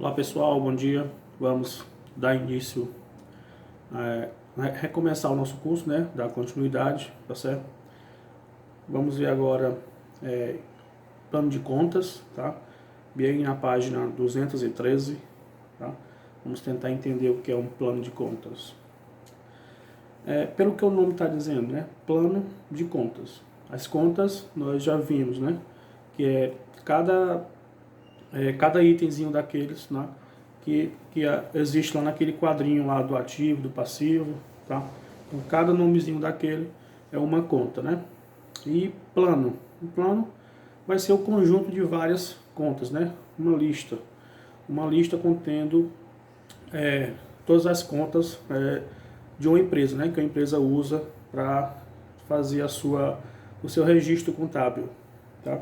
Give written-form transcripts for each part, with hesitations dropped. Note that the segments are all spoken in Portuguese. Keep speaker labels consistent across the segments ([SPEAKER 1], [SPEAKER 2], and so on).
[SPEAKER 1] Olá pessoal, bom dia. Vamos dar início, recomeçar o nosso curso, né? Dar continuidade, tá certo? Vamos ver agora plano de contas, tá? Bem na página 213, tá? Vamos tentar entender o que é um plano de contas. Pelo que o nome está dizendo, né? Plano de contas. As contas nós já vimos, né? Que é cada itemzinho daqueles, né, que existe lá naquele quadrinho lá do ativo, do passivo, tá? Então, cada nomezinho daquele é uma conta, né? E plano. O plano vai ser o conjunto de várias contas, né? Uma lista contendo todas as contas de uma empresa, né? Que a empresa usa para fazer o seu registro contábil, tá?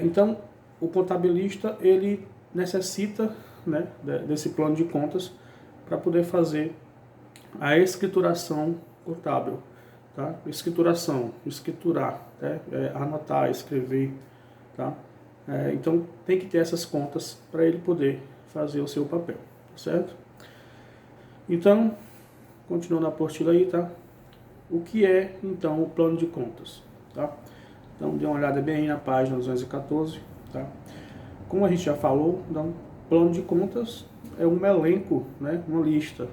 [SPEAKER 1] Então, o contabilista ele necessita, né, desse plano de contas para poder fazer a escrituração contábil, tá? Escriturar, né? Anotar, escrever, tá? Então tem que ter essas contas para ele poder fazer o seu papel, certo? Então, continuando a apostila aí, tá? O que é então o plano de contas, tá? Então dê uma olhada bem aí na página 214, tá? Como a gente já falou, então, plano de contas é um elenco, né, uma lista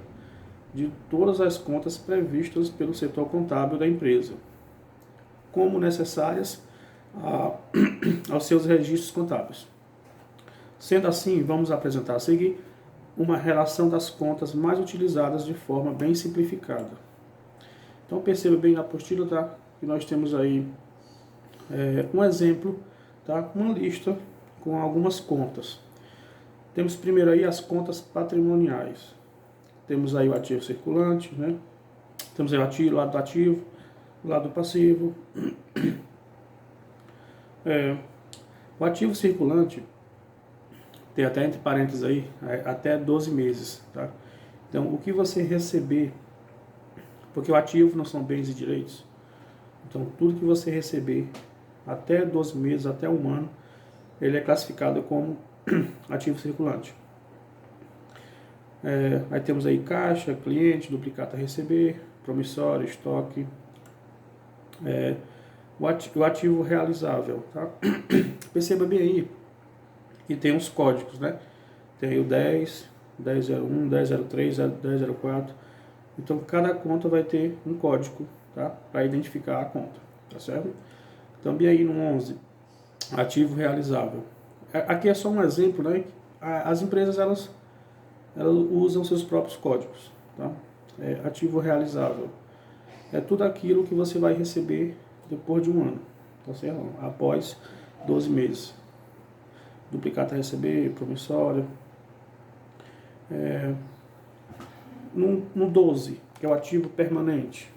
[SPEAKER 1] de todas as contas previstas pelo setor contábil da empresa, como necessárias aos seus registros contábeis. Sendo assim, vamos apresentar a seguir uma relação das contas mais utilizadas de forma bem simplificada. Então perceba bem na apostila, tá, que nós temos aí um exemplo, tá, uma lista com algumas contas. Temos primeiro aí as contas patrimoniais. Temos aí o ativo circulante, né? Temos aí o lado do ativo, o lado do passivo. O ativo circulante tem até entre parênteses aí, até 12 meses, tá? Então, o que você receber, porque o ativo não são bens e direitos, então tudo que você receber até 12 meses, até um ano, ele é classificado como ativo circulante. Aí temos aí caixa, cliente, duplicata a receber, promissório, estoque, o ativo realizável, tá? Perceba bem aí que tem uns códigos, né? Tem aí o 10, 1001, 1003, 1004. Então cada conta vai ter um código, tá? Para identificar a conta, tá certo? Também aí no 11, ativo realizável. Aqui é só um exemplo, né? As empresas elas usam seus próprios códigos, tá? Ativo realizável é tudo aquilo que você vai receber depois de um ano, tá certo? Após 12 meses. Duplicata a receber, promissório. No 12, que é o ativo permanente.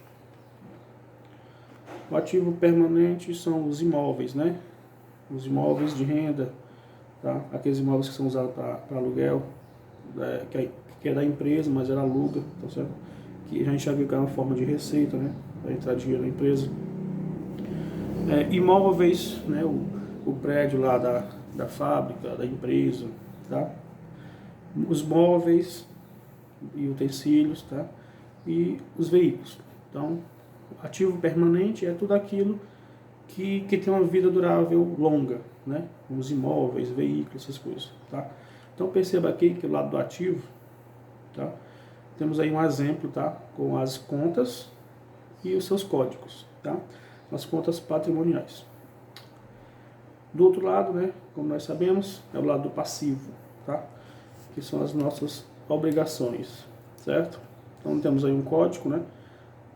[SPEAKER 1] O ativo permanente são os imóveis, né? Os imóveis de renda, tá? Aqueles imóveis que são usados para aluguel, que é da empresa, mas ela aluga, tá certo? Que a gente já viu que é uma forma de receita, né? Para entrar dinheiro na empresa. Imóveis, né? O prédio lá da fábrica, da empresa, tá? Os móveis e utensílios, tá? E os veículos. Então, ativo permanente é tudo aquilo que tem uma vida durável longa, né? Os imóveis, veículos, essas coisas, tá? Então perceba aqui que o lado do ativo, tá? Temos aí um exemplo, tá? Com as contas e os seus códigos, tá? As contas patrimoniais. Do outro lado, né? Como nós sabemos, é o lado do passivo, tá? Que são as nossas obrigações, certo? Então temos aí um código, né?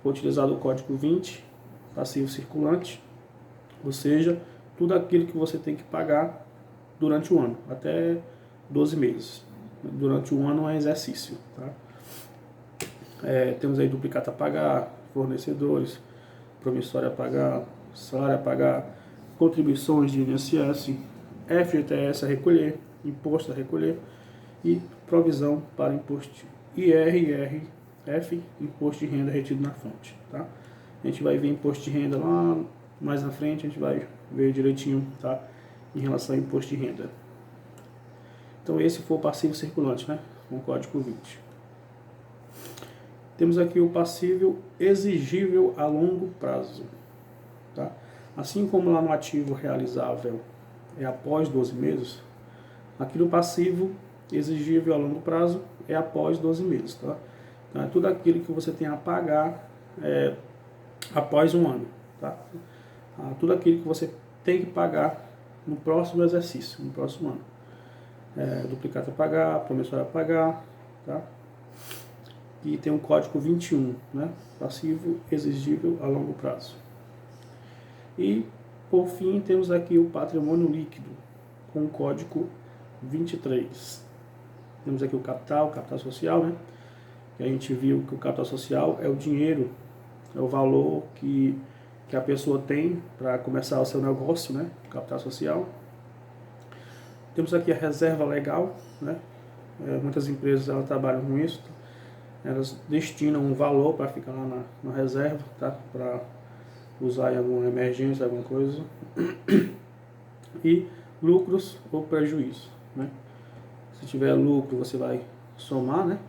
[SPEAKER 1] Foi utilizado o código 20, passivo circulante, ou seja, tudo aquilo que você tem que pagar durante o ano, até 12 meses. Durante um ano é exercício, tá? Temos aí duplicata a pagar, fornecedores, promissório a pagar, salário a pagar, contribuições de INSS, FGTS a recolher, imposto a recolher e provisão para imposto IRF, imposto de renda retido na fonte, tá? A gente vai ver imposto de renda lá mais na frente, a gente vai ver direitinho, tá? Em relação ao imposto de renda. Então esse foi o passivo circulante, né? Com o código 20. Temos aqui o passivo exigível a longo prazo. Tá? Assim como lá no ativo realizável é após 12 meses, aqui no passivo exigível a longo prazo é após 12 meses. Tá? Então é tudo aquilo que você tem a pagar após um ano. Tá? Tudo aquilo que você tem que pagar no próximo exercício, no próximo ano. Duplicata a pagar, promissória a pagar, tá? E tem um código 21, né? Passivo exigível a longo prazo. E, por fim, temos aqui o patrimônio líquido, com o código 23. Temos aqui o capital social, né? Que a gente viu que o capital social é o dinheiro, é o valor que a pessoa tem para começar o seu negócio, né? Capital social. Temos aqui a reserva legal, né? Muitas empresas elas trabalham com isso. Elas destinam um valor para ficar lá na reserva, tá? Para usar em alguma emergência, alguma coisa. E lucros ou prejuízo, né? Se tiver lucro, você vai somar, né?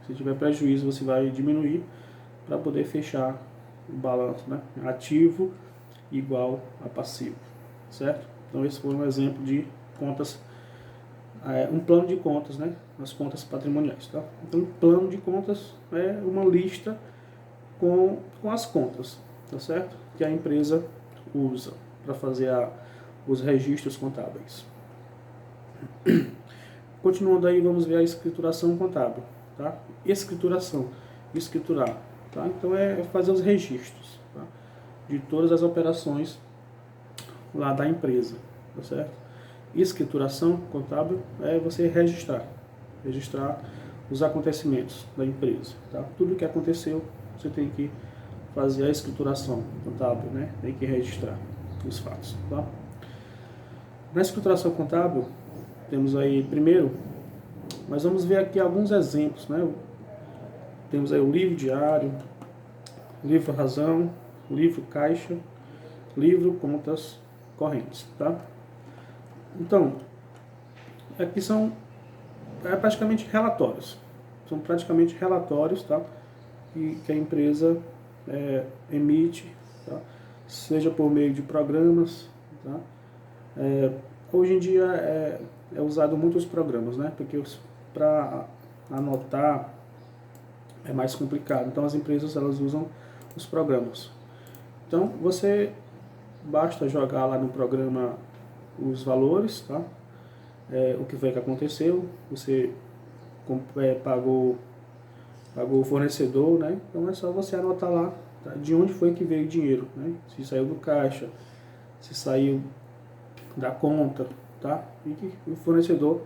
[SPEAKER 1] Se tiver prejuízo, você vai diminuir para poder fechar o balanço, né? Ativo igual a passivo, certo? Então esse foi um exemplo de contas, um plano de contas, né? As contas patrimoniais, tá? Então, plano de contas é uma lista com as contas, tá certo? Que a empresa usa para fazer os registros contábeis. Continuando aí, vamos ver a escrituração contábil, tá? Escriturar, tá? Então é fazer os registros, tá? De todas as operações lá da empresa, tá certo? Escrituração contábil é você registrar os acontecimentos da empresa, tá? Tudo que aconteceu, você tem que fazer a escrituração contábil, né? Tem que registrar os fatos, tá? Na escrituração contábil, temos aí primeiro, mas vamos ver aqui alguns exemplos, né? Temos aí o livro diário, livro razão, livro caixa, livro contas correntes, tá? Então, aqui são praticamente relatórios. São praticamente relatórios, tá? Que a empresa emite, tá? Seja por meio de programas, tá? Hoje em dia é usado muitos programas, né? Porque para anotar é mais complicado. Então as empresas elas usam os programas. Então você basta jogar lá no programa os valores, tá? O que foi que aconteceu, você pagou o fornecedor, né? Então é só você anotar lá, tá? De onde foi que veio o dinheiro, né? Se saiu do caixa, se saiu da conta, tá? E o fornecedor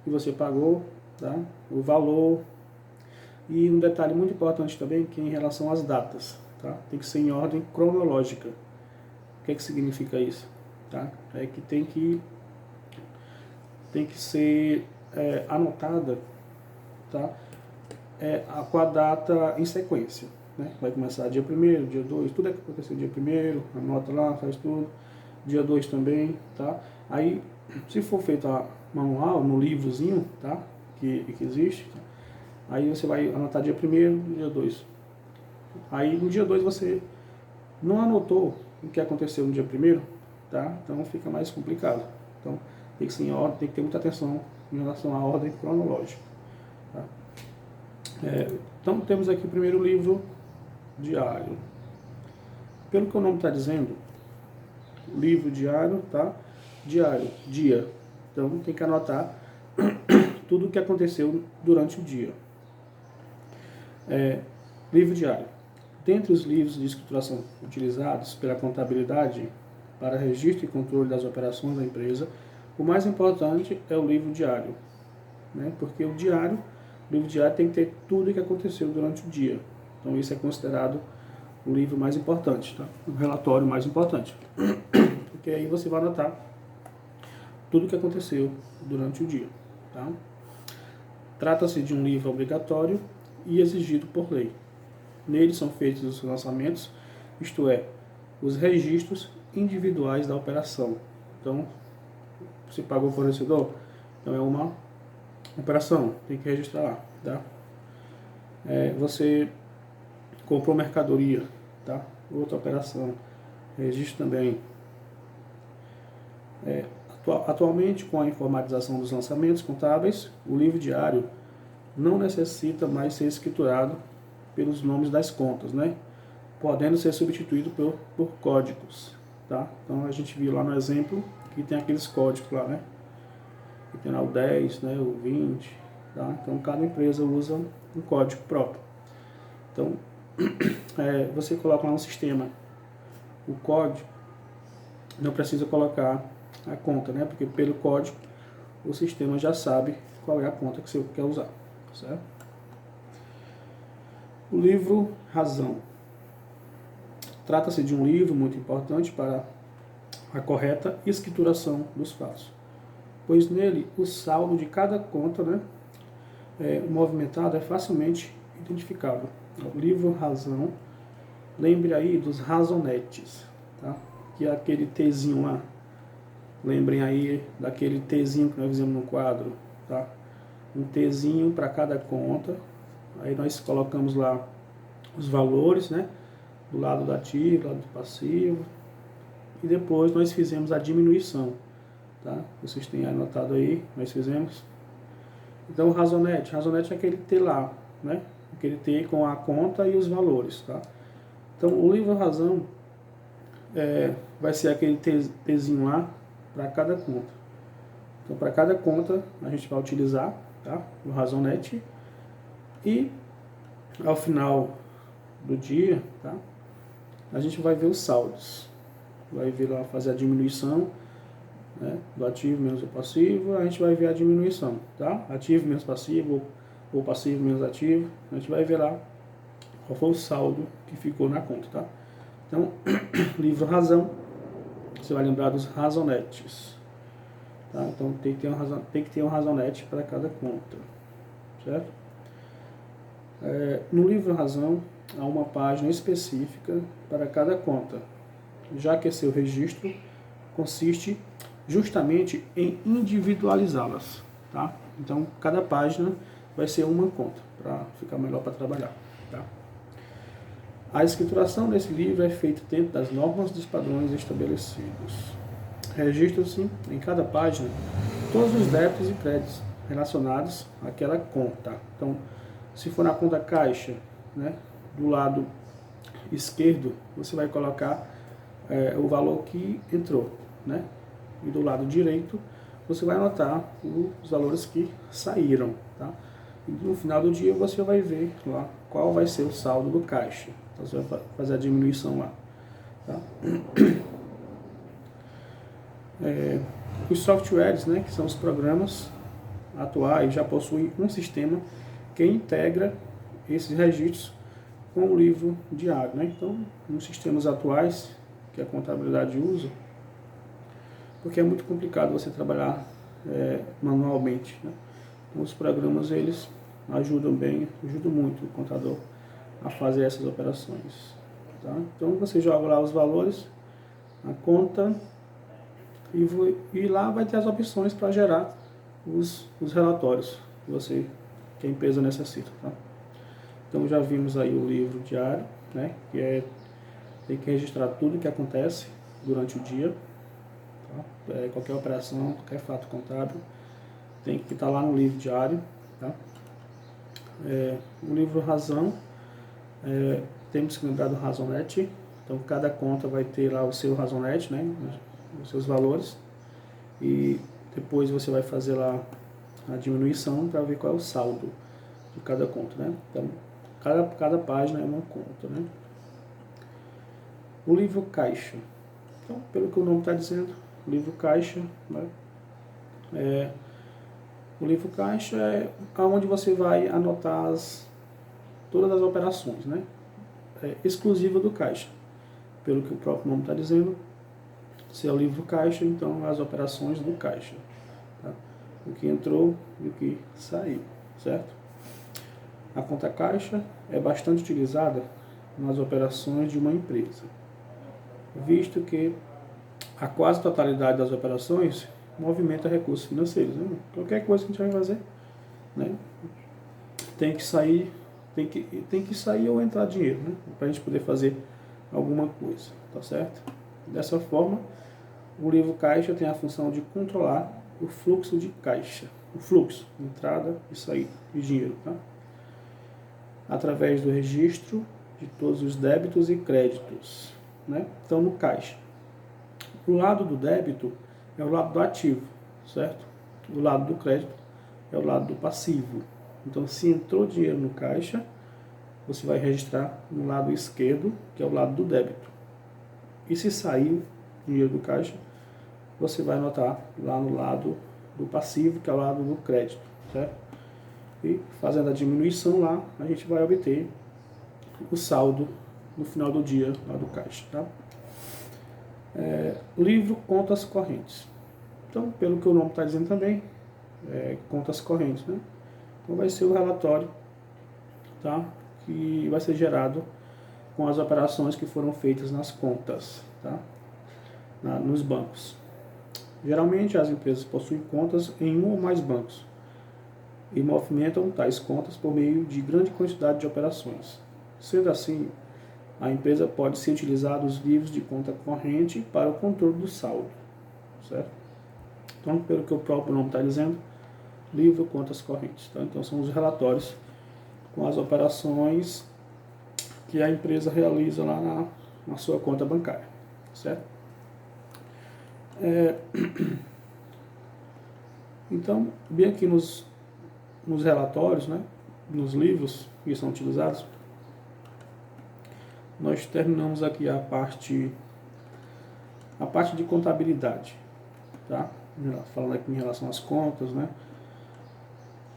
[SPEAKER 1] que você pagou, tá? O valor. E um detalhe muito importante também, que é em relação às datas, tá? Tem que ser em ordem cronológica. O que significa isso? Tá? É que tem que ser anotada, tá? Com a data em sequência, né? Vai começar dia 1º, dia 2, tudo é que aconteceu dia 1º, anota lá, faz tudo. Dia 2 também, tá? Aí, se for feito a manual, no livrozinho, tá? Que existe, tá? Aí você vai anotar dia 1º, dia 2. Aí no dia 2 você não anotou o que aconteceu no dia 1º, tá? Então fica mais complicado. Então tem que ser em ordem, tem que ter muita atenção em relação à ordem cronológica, tá? Então temos aqui o primeiro livro diário. Pelo que o nome está dizendo, livro diário, tá? Diário, dia. Então tem que anotar tudo o que aconteceu durante o dia. Livro diário. Dentre os livros de escrituração utilizados pela contabilidade para registro e controle das operações da empresa, o mais importante é o livro diário, né? Porque o livro diário tem que ter tudo o que aconteceu durante o dia. Então isso é considerado o livro mais importante, tá? O relatório mais importante. Porque aí você vai anotar tudo o que aconteceu durante o dia, tá? Trata-se de um livro obrigatório e exigido por lei. Nele são feitos os lançamentos, isto é, os registros individuais da operação. Então, você pagou o fornecedor, então é uma Operação, tem que registrar lá, tá? Você comprou mercadoria, tá? Outra operação, registro também. Atualmente, com a informatização dos lançamentos contábeis, o livro diário não necessita mais ser escriturado pelos nomes das contas, né? Podendo ser substituído por códigos, tá? Então a gente viu lá no exemplo que tem aqueles códigos lá, né? Que tem lá o 10, né? O 20, tá? Então cada empresa usa um código próprio. Então você coloca lá no sistema o código, não precisa colocar a conta, né? Porque pelo código o sistema já sabe qual é a conta que você quer usar, certo? O livro Razão. Trata-se de um livro muito importante para a correta escrituração dos fatos, pois nele o saldo de cada conta, né, movimentado é facilmente identificável. O livro Razão, lembre aí dos razonetes, tá? Que é aquele Tzinho lá. Lembrem aí daquele Tzinho que nós fizemos no quadro, tá? Um Tzinho para cada conta. Aí nós colocamos lá os valores, né? Do lado do ativo, do lado do passivo. E depois nós fizemos a diminuição, tá? Vocês têm anotado aí, nós fizemos. Então o razonete é aquele T lá, né? Aquele T com a conta e os valores, tá? Então o livro Razão vai ser aquele Tzinho lá para cada conta. Então para cada conta a gente vai utilizar, tá? O razonete. E ao final do dia, tá? A gente vai ver os saldos. Vai ver lá, fazer a diminuição, né, do ativo menos o passivo. A gente vai ver a diminuição, tá? Ativo menos passivo, ou passivo menos ativo. A gente vai ver lá qual foi o saldo que ficou na conta, tá? Então, livro Razão, você vai lembrar dos razonetes, tá? Então tem que ter um razonete para cada conta, certo? No livro Razão há uma página específica para cada conta, já que seu registro consiste justamente em individualizá-las, tá? Então cada página vai ser uma conta, para ficar melhor para trabalhar, tá? A escrituração desse livro é feita dentro das normas dos padrões estabelecidos. Registram-se em cada página todos os débitos e créditos relacionados àquela conta. Então, se for na conta caixa, né, do lado esquerdo, você vai colocar o valor que entrou, né? E do lado direito, você vai anotar os valores que saíram, tá? E no final do dia, você vai ver lá qual vai ser o saldo do caixa. Então, você vai fazer a diminuição lá, tá? Os softwares, né, que são os programas atuais, já possuem um sistema que integra esses registros com o livro diário, né? Então, nos sistemas atuais que a contabilidade usa, porque é muito complicado você trabalhar manualmente, né? Então, os programas, eles ajudam muito o contador a fazer essas operações, tá? Então, você joga lá os valores, a conta, e lá vai ter as opções para gerar os relatórios que a empresa necessita, tá? Então já vimos aí o livro diário, né, que tem que registrar tudo que acontece durante o dia, tá? Qualquer operação, qualquer fato contábil tem que estar lá no livro diário, tá? O livro Razão, temos que lembrar do razonete. Então cada conta vai ter lá o seu razonete, né, os seus valores, e depois você vai fazer lá a diminuição para ver qual é o saldo de cada conta, né? Então cada página é uma conta, né? O livro Caixa. Então, pelo que o nome está dizendo, o livro Caixa, né? O livro Caixa é onde você vai anotar todas as operações, né? Exclusiva do Caixa. Pelo que o próprio nome está dizendo, se é o livro Caixa, então as operações do Caixa, tá? O que entrou e o que saiu, certo? A conta caixa é bastante utilizada nas operações de uma empresa, visto que a quase totalidade das operações movimenta recursos financeiros, né? Qualquer coisa que a gente vai fazer, né? Tem que sair, tem que sair ou entrar dinheiro, né? Para a gente poder fazer alguma coisa, tá certo? Dessa forma, o livro caixa tem a função de controlar o fluxo de caixa, o fluxo, entrada e saída de dinheiro, tá? Através do registro de todos os débitos e créditos, né? Então, no caixa, o lado do débito é o lado do ativo, certo? O lado do crédito é o lado do passivo. Então, se entrou dinheiro no caixa, você vai registrar no lado esquerdo, que é o lado do débito. E se saiu dinheiro do caixa, você vai anotar lá no lado do passivo, que é o lado do crédito, certo? E fazendo a diminuição lá, a gente vai obter o saldo no final do dia lá do caixa, tá? Livro Contas Correntes. Então, pelo que o nome está dizendo também, contas correntes, né? Então vai ser o relatório, tá? Que vai ser gerado com as operações que foram feitas nas contas, tá? Nos bancos. Geralmente as empresas possuem contas em um ou mais bancos e movimentam tais contas por meio de grande quantidade de operações. Sendo assim, a empresa pode se utilizar dos livros de conta corrente para o controle do saldo, certo? Então, pelo que o próprio nome está dizendo, livro contas correntes, tá? Então são os relatórios com as operações que a empresa realiza lá na sua conta bancária, certo? Então, bem aqui nos relatórios, né, nos livros que são utilizados, nós terminamos aqui a parte de contabilidade, tá? Falando aqui em relação às contas, né?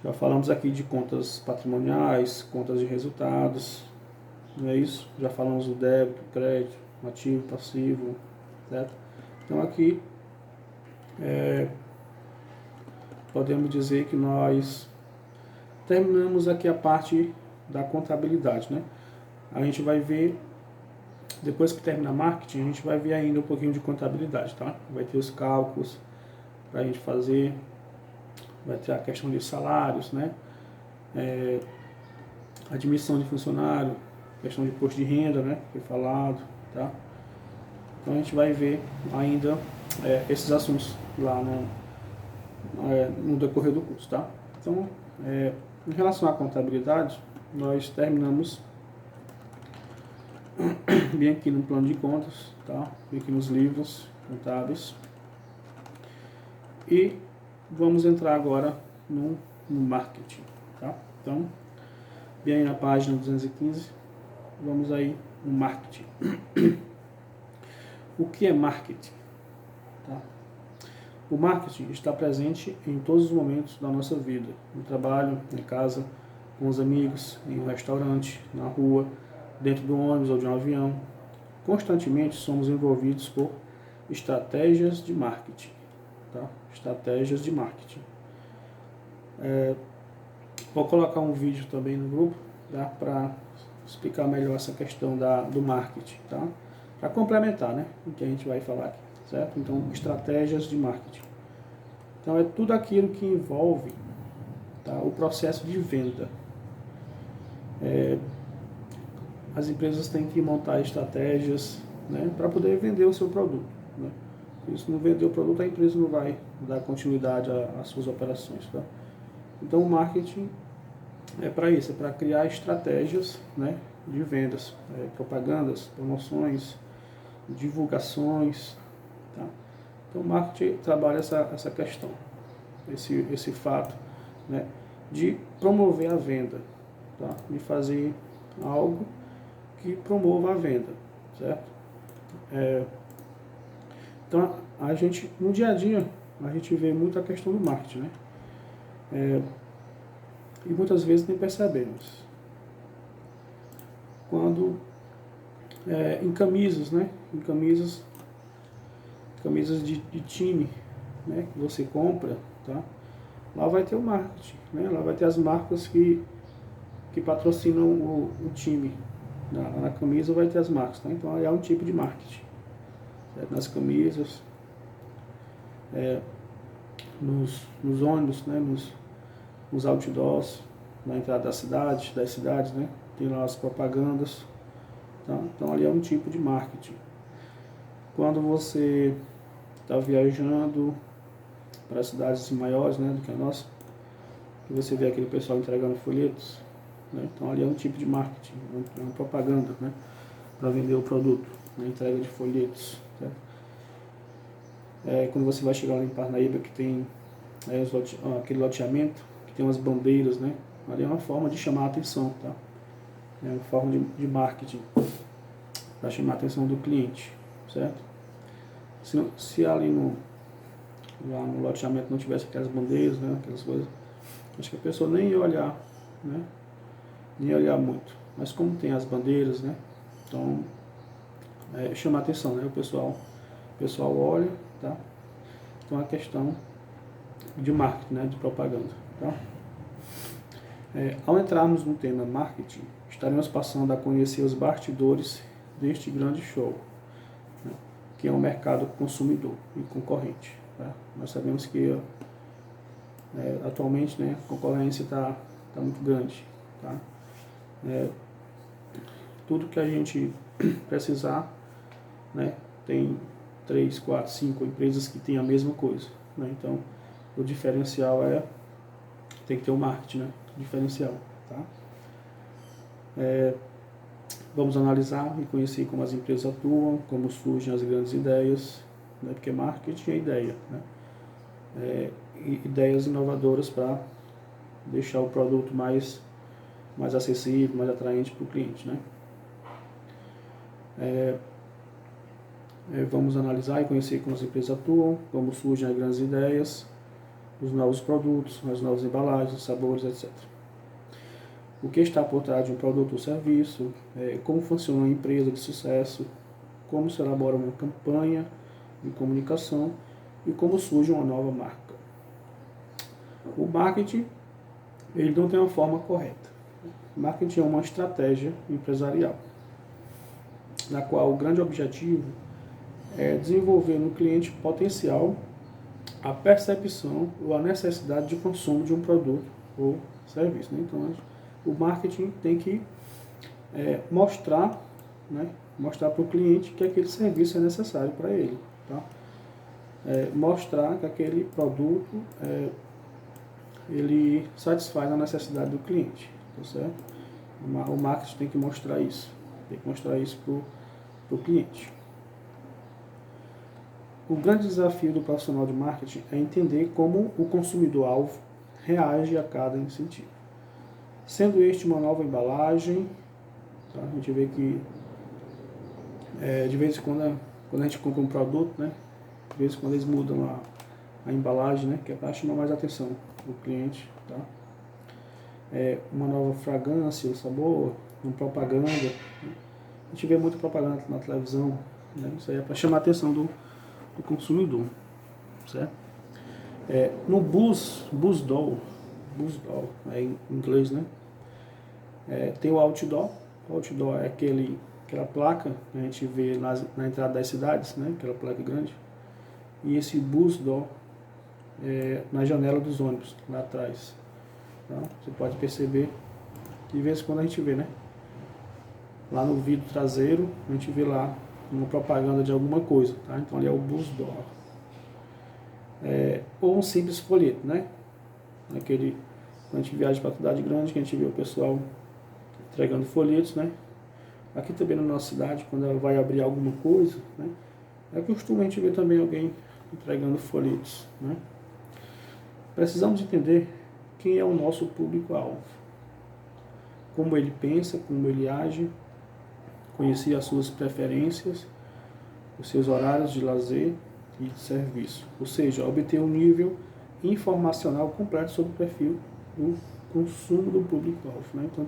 [SPEAKER 1] Já falamos aqui de contas patrimoniais, contas de resultados, não é isso? Já falamos do débito, crédito, ativo, passivo, certo? Então aqui podemos dizer que nós terminamos aqui a parte da contabilidade, né? A gente vai ver, depois que terminar marketing, a gente vai ver ainda um pouquinho de contabilidade, tá? Vai ter os cálculos para a gente fazer, vai ter a questão de salários, né? Admissão de funcionário, questão de imposto de renda, né? Foi falado, tá? Então a gente vai ver ainda esses assuntos lá no decorrer do curso, tá? Então, em relação à contabilidade, nós terminamos bem aqui no plano de contas, tá? Bem aqui nos livros contábeis. E vamos entrar agora no marketing, tá? Então, bem aí na página 215, vamos aí no marketing. O que é marketing? Tá? O marketing está presente em todos os momentos da nossa vida, no trabalho, em casa, com os amigos, em um restaurante, na rua, dentro do ônibus ou de um avião. Constantemente somos envolvidos por estratégias de marketing, tá? Estratégias de marketing. Vou colocar um vídeo também no grupo, tá? Para explicar melhor essa questão do marketing, tá? Para complementar, né, o que a gente vai falar aqui, certo? Então, estratégias de marketing. Então, é tudo aquilo que envolve, tá, o processo de venda. As empresas têm que montar estratégias, né, para poder vender o seu produto, né? Se não vender o produto, a empresa não vai dar continuidade às suas operações, tá? Então, o marketing é para isso, é para criar estratégias, né, de vendas, propagandas, promoções, divulgações, tá? Então, o marketing trabalha essa questão, esse fato, né, de promover a venda, tá? De fazer algo que promova a venda, certo? Então, a gente, no dia a dia, a gente vê muito a questão do marketing, né? E muitas vezes nem percebemos. Quando em camisas, né? Em camisas de time, né? Que você compra, tá? Lá vai ter o marketing, né? Lá vai ter as marcas que patrocinam o time. Na camisa vai ter as marcas, tá? Então é um tipo de marketing, certo? Nas camisas, nos ônibus, né? os outdoors na entrada das cidades, né? Tem lá as propagandas, tá? Então ali é um tipo de marketing. Quando você está viajando para cidades maiores, né, do que a nossa, e você vê aquele pessoal entregando folhetos, né? Então ali é um tipo de marketing, é uma propaganda, né, para vender o produto, né, entrega de folhetos, certo? Quando você vai chegar lá em Parnaíba, que tem aquele loteamento, que tem umas bandeiras, né, ali é uma forma de chamar a atenção, tá? É uma forma de marketing para chamar a atenção do cliente, certo? Se ali lá no loteamento não tivesse aquelas bandeiras, né, aquelas coisas, acho que a pessoa nem ia olhar, né, nem ia olhar muito. Mas como tem as bandeiras, né, então chama a atenção, né, o pessoal olha, tá? Então é uma questão de marketing, né, de propaganda, tá? Ao entrarmos no tema marketing, estaremos passando a conhecer os bastidores deste grande show, né, que é um mercado consumidor e concorrente. Tá? Nós sabemos que atualmente, né, a concorrência está muito grande. Tá? Tudo que a gente precisar, né, tem 3, 4, 5 empresas que têm a mesma coisa. Né? Então, o diferencial tem que ter um marketing, né, diferencial. Tá? Vamos analisar e conhecer como as empresas atuam, como surgem as grandes ideias, né, porque marketing é ideia, né? Ideias inovadoras para deixar o produto mais acessível, mais atraente para o cliente, né? Vamos analisar e conhecer como as empresas atuam, como surgem as grandes ideias, os novos produtos, as novas embalagens, os sabores, etc. O que está por trás de um produto ou serviço, como funciona uma empresa de sucesso, como se elabora uma campanha de comunicação e como surge uma nova marca. O marketing, ele não tem uma forma correta. O marketing é uma estratégia empresarial, na qual o grande objetivo é desenvolver no cliente potencial a percepção ou a necessidade de consumo de um produto ou serviço. Né? Então, o marketing tem que mostrar, né, mostrar para o cliente que aquele serviço é necessário para ele. Tá? Mostrar que aquele produto ele satisfaz a necessidade do cliente. Tá certo? O marketing tem que mostrar isso. Tem que mostrar isso para o cliente. O grande desafio do profissional de marketing é entender como o consumidor-alvo reage a cada incentivo. Sendo este uma nova embalagem, tá? A gente vê que de vez em quando a gente compra um produto, né? De vez em quando eles mudam a embalagem, né? Que é para chamar mais atenção do cliente. Tá? Uma nova fragrância, o sabor, uma propaganda. Né? A gente vê muita propaganda na televisão, né? Isso aí é para chamar a atenção do consumidor, certo? No BuzzDoll, em inglês, né? Tem o outdoor. O outdoor é aquela placa que a gente vê na entrada das cidades, né? Aquela placa grande. E esse BuzzDoll na janela dos ônibus, lá atrás. Tá? Você pode perceber que de vez em quando a gente vê, né? Lá no vidro traseiro, a gente vê lá uma propaganda de alguma coisa, tá? Então ali é o BuzzDoll. Ou um simples folheto, né? Quando a gente viaja para a cidade grande, que a gente vê o pessoal entregando folhetos, né? Aqui também na nossa cidade, quando ela vai abrir alguma coisa, né? É costume a gente ver também alguém entregando folhetos, né? Precisamos entender quem é o nosso público-alvo, como ele pensa, como ele age, conhecer as suas preferências, os seus horários de lazer e de serviço, ou seja, obter um nível informacional completo sobre o perfil do consumo do público-alvo. Né? Então,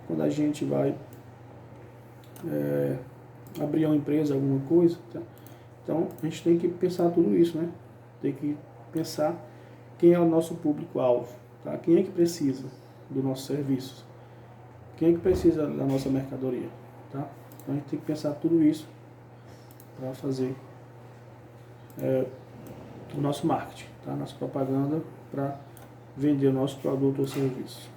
[SPEAKER 1] quando a gente vai abrir uma empresa, alguma coisa, tá? Então a gente tem que pensar tudo isso, né? Tem que pensar quem é o nosso público-alvo, tá? Quem é que precisa do nosso serviço, quem é que precisa da nossa mercadoria, tá? Então a gente tem que pensar tudo isso para fazer o nosso marketing, tá? Nossa propaganda para vender o nosso produto ou serviço.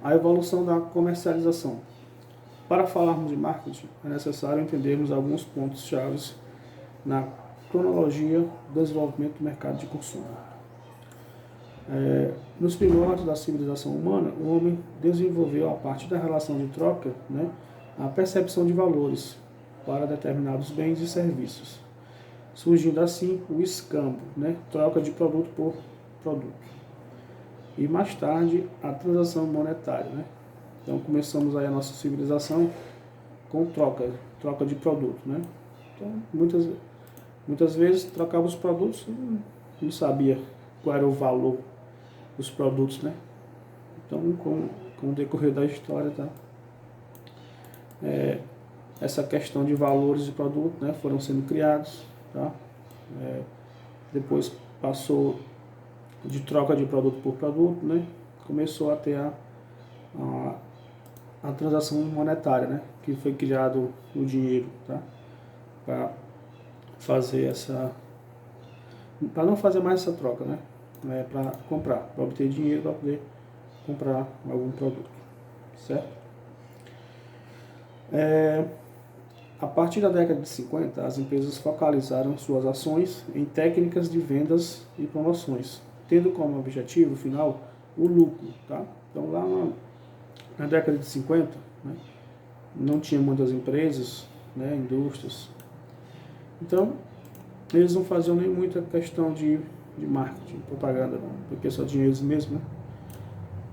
[SPEAKER 1] A evolução da comercialização. Para falarmos de marketing, é necessário entendermos alguns pontos chaves na cronologia do desenvolvimento do mercado de consumo. Nos primórdios da civilização humana, o homem desenvolveu, a partir da relação de troca, né, a percepção de valores para determinados bens e serviços, surgindo assim o escambo, né, troca de produto por produto. E mais tarde, a transação monetária. Né? Então começamos aí a nossa civilização com troca de produto. Né? Então muitas vezes trocava os produtos e não sabia qual era o valor dos produtos, né? Então, com o decorrer da história, tá? Essa questão de valores de produto, né, foram sendo criados, tá? Depois passou de troca de produto por produto, né? Começou a ter a transação monetária, né? Que foi criado o dinheiro, tá? Para fazer para não fazer mais essa troca, né? Para comprar, para obter dinheiro para poder comprar algum produto, certo? A partir da década de 50, as empresas focalizaram suas ações em técnicas de vendas e promoções, tendo como objetivo final o lucro, tá? Então lá na década de 50, né, não tinha muitas empresas, né, indústrias, então eles não faziam nem muita questão de marketing, propaganda, não, porque só tinha eles mesmos, né?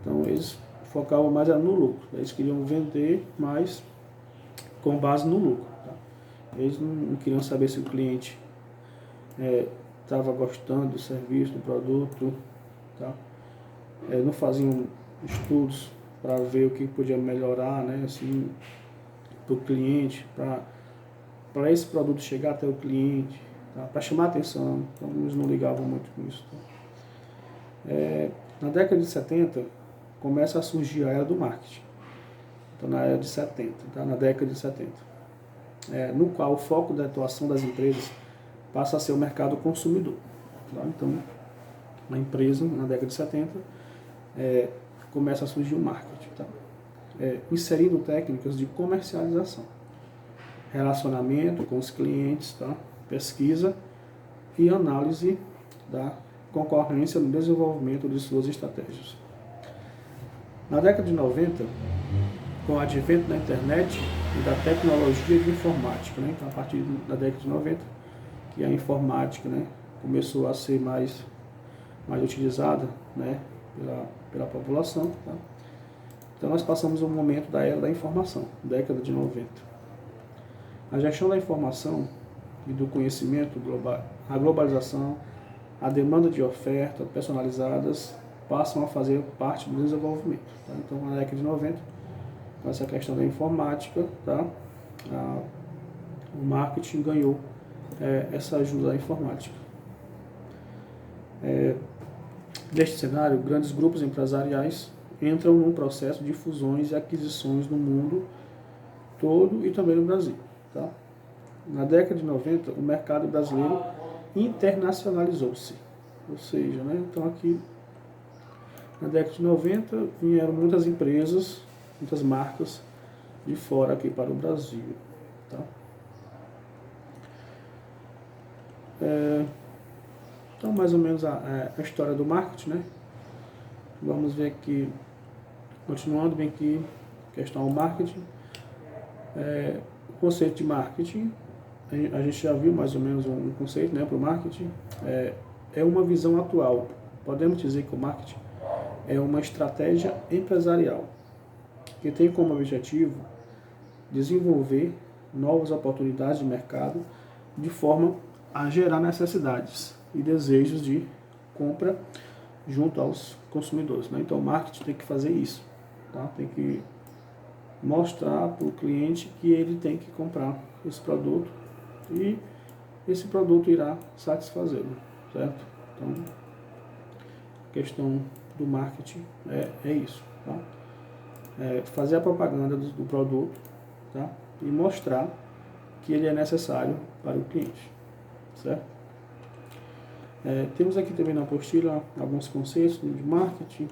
[SPEAKER 1] Então eles focavam mais no lucro, eles queriam vender mais com base no lucro. Tá? Eles não queriam saber se o cliente estava gostando do serviço, do produto, tá? Não faziam estudos para ver o que podia melhorar, né, assim, para o cliente, para esse produto chegar até o cliente, tá? Para chamar atenção. Então eles não ligavam muito com isso. Tá? Na década de 70 começa a surgir a era do marketing. Então na era de 70, tá? Na década de 70, no qual o foco da atuação das empresas passa a ser o mercado consumidor. Tá? Então a empresa, na década de 70, começa a surgir o marketing, tá? Inserindo técnicas de comercialização, relacionamento com os clientes, tá? Pesquisa e análise da concorrência no desenvolvimento de suas estratégias. Na década de 90, com o advento da internet e da tecnologia de informática, né? Então, a partir da década de 90, que a informática, né, começou a ser mais utilizada, né, pela população. Tá? Então nós passamos um momento da era da informação, década de 90. A gestão da informação e do conhecimento global, a globalização, a demanda de ofertas personalizadas passam a fazer parte do desenvolvimento. Tá? Então na década de 90, com essa questão da informática, tá? O marketing ganhou essa ajuda à informática. Neste cenário, grandes grupos empresariais entram num processo de fusões e aquisições no mundo todo e também no Brasil. Tá? Na década de 90, o mercado brasileiro internacionalizou-se. Ou seja, né, então aqui na década de 90 vieram muitas empresas, muitas marcas de fora aqui para o Brasil. Tá? Então, mais ou menos a história do marketing, né? Vamos ver aqui, continuando bem aqui, questão ao marketing. O conceito de marketing, a gente já viu mais ou menos um conceito, né, para o marketing. É uma visão atual. Podemos dizer que o marketing é uma estratégia empresarial que tem como objetivo desenvolver novas oportunidades de mercado de forma a gerar necessidades e desejos de compra junto aos consumidores. Né? Então o marketing tem que fazer isso, tá? Tem que mostrar para o cliente que ele tem que comprar esse produto e esse produto irá satisfazê-lo, certo? Então a questão do marketing é isso, tá? Fazer a propaganda do produto, tá? E mostrar que ele é necessário para o cliente, certo? Temos aqui também na apostila alguns conceitos de marketing,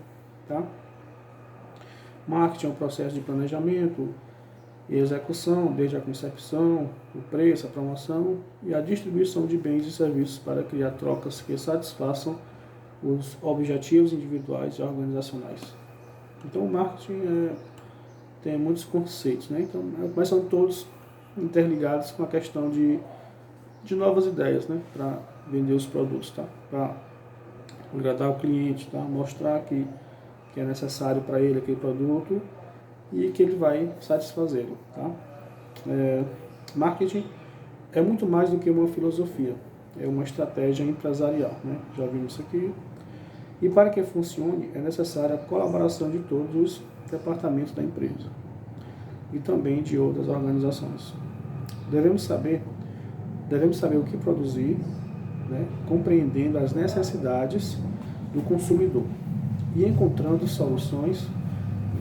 [SPEAKER 1] tá? Marketing é um processo de planejamento e execução, desde a concepção, o preço, a promoção e a distribuição de bens e serviços para criar trocas que satisfaçam os objetivos individuais e organizacionais. Então, o marketing tem muitos conceitos, né? Então, mas são todos interligados com a questão de novas ideias, né? Para vender os produtos, tá? Para agradar o cliente, tá? Mostrar que é necessário para ele aquele produto e que ele vai satisfazê-lo, tá? Marketing é muito mais do que uma filosofia, é uma estratégia empresarial, né? Já vimos isso aqui. E para que funcione, é necessária a colaboração de todos os departamentos da empresa e também de outras organizações. Devemos saber o que produzir, né? Compreendendo as necessidades do consumidor e encontrando soluções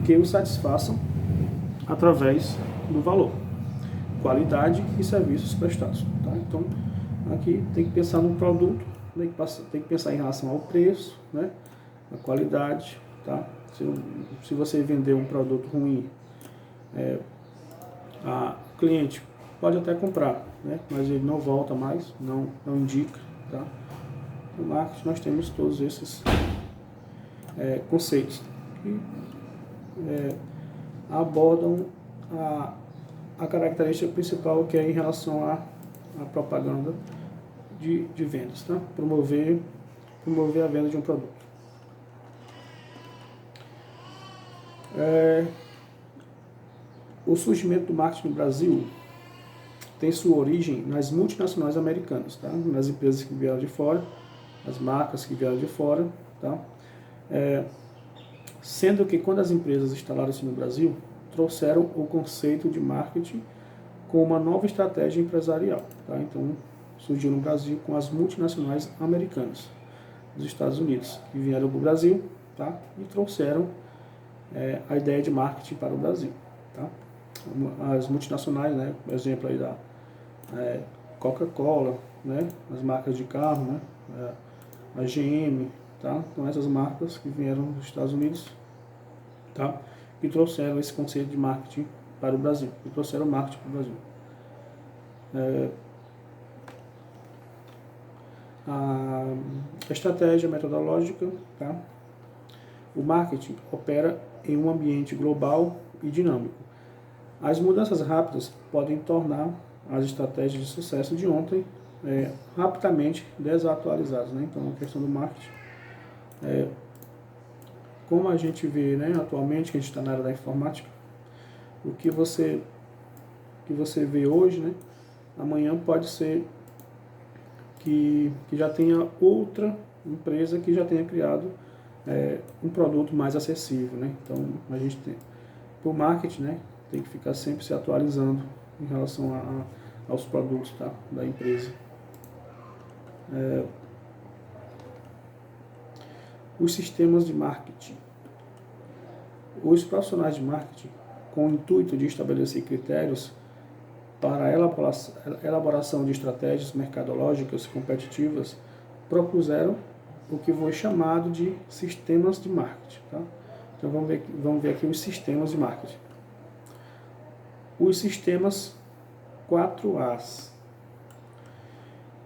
[SPEAKER 1] que o satisfaçam através do valor, qualidade e serviços prestados. Tá? Então, aqui tem que pensar no produto, tem que pensar em relação ao preço, né? A qualidade. Tá? Se você vender um produto ruim, o cliente pode até comprar, né? Mas ele não volta mais, não indica. Tá? No marketing nós temos todos esses conceitos que abordam a característica principal, que é em relação à propaganda de vendas, tá? Promover a venda de um produto. O surgimento do marketing no Brasil tem sua origem nas multinacionais americanas, tá? Nas empresas que vieram de fora, as marcas que vieram de fora, tá? Sendo que quando as empresas instalaram-se no Brasil, trouxeram o conceito de marketing com uma nova estratégia empresarial. Tá? Então, surgiu no Brasil com as multinacionais americanas dos Estados Unidos, que vieram para o Brasil, tá? E trouxeram a ideia de marketing para o Brasil. Tá? As multinacionais, né? Por exemplo aí da Coca-Cola, né? As marcas de carro, né? A GM, tá? Então essas marcas que vieram dos Estados Unidos, tá? E trouxeram esse conceito de marketing para o Brasil, e trouxeram marketing para o Brasil. A estratégia metodológica, tá? O marketing opera em um ambiente global e dinâmico. As mudanças rápidas podem tornar as estratégias de sucesso de ontem rapidamente desatualizadas, né? Então, a questão do marketing, como a gente vê, né, atualmente, que a gente está na área da informática, o que você vê hoje, né, amanhã pode ser que já tenha outra empresa que já tenha criado um produto mais acessível, né? Então, a gente tem, o marketing, né, tem que ficar sempre se atualizando em relação aos produtos, tá, da empresa. Os sistemas de marketing. Os profissionais de marketing, com o intuito de estabelecer critérios para a elaboração de estratégias mercadológicas competitivas, propuseram o que foi chamado de sistemas de marketing. Tá? Então vamos ver aqui os sistemas de marketing. Os sistemas 4As.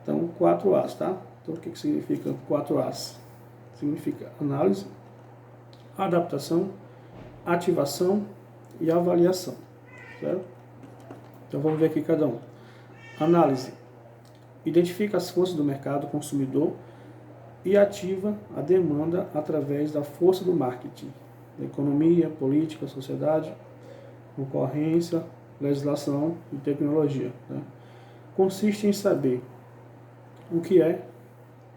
[SPEAKER 1] Então, 4As, tá? Então, o que significa 4As? Significa análise, adaptação, ativação e avaliação. Certo? Então, vamos ver aqui cada um. Análise. Identifica as forças do mercado consumidor e ativa a demanda através da força do marketing, da economia, política, sociedade, concorrência, legislação e tecnologia. Né? Consiste em saber o que é,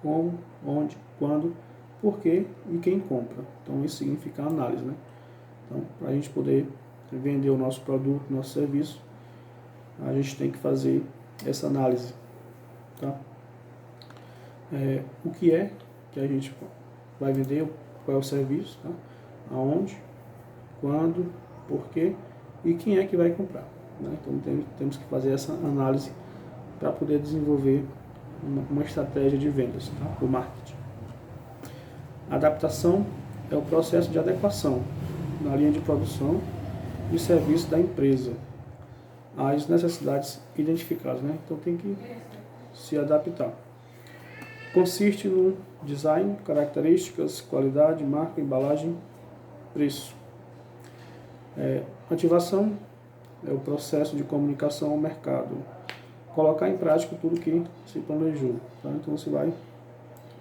[SPEAKER 1] como, onde, quando, por quê e quem compra. Então isso significa análise, né? Então, para a gente poder vender o nosso produto, nosso serviço, a gente tem que fazer essa análise, tá? O que é que a gente vai vender, qual é o serviço, tá? Aonde, quando, por quê e quem é que vai comprar, né? Então temos que fazer essa análise para poder desenvolver uma estratégia de vendas, tá? O marketing. Adaptação é o processo de adequação na linha de produção e serviço da empresa às necessidades identificadas, né? Então tem que se adaptar. Consiste no design, características, qualidade, marca, embalagem, preço. Ativação é o processo de comunicação ao mercado. Colocar em prática tudo que se planejou. Tá? Então você vai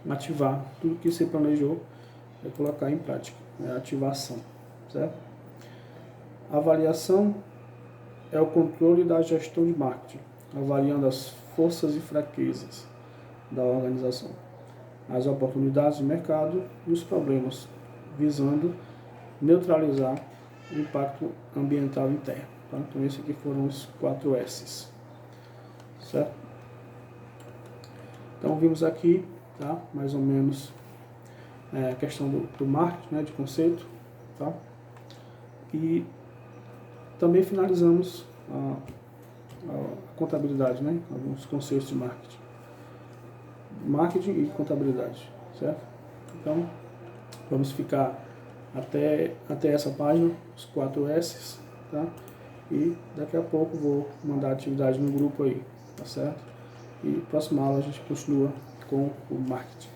[SPEAKER 1] ativar tudo que se planejou e colocar em prática. É a ativação. Certo? Avaliação é o controle da gestão de marketing, avaliando as forças e fraquezas da organização, as oportunidades de mercado e os problemas, visando neutralizar o impacto ambiental interno. Tá? Então, esses aqui foram os 4 S's. Certo? Então, vimos aqui, tá? Mais ou menos a questão do marketing, né? De conceito. Tá? E também finalizamos a contabilidade, né? Alguns conceitos de marketing e contabilidade, certo? Então, vamos ficar até essa página, os 4 S's, tá? E daqui a pouco vou mandar atividade no grupo aí, tá certo? E próxima aula a gente continua com o marketing.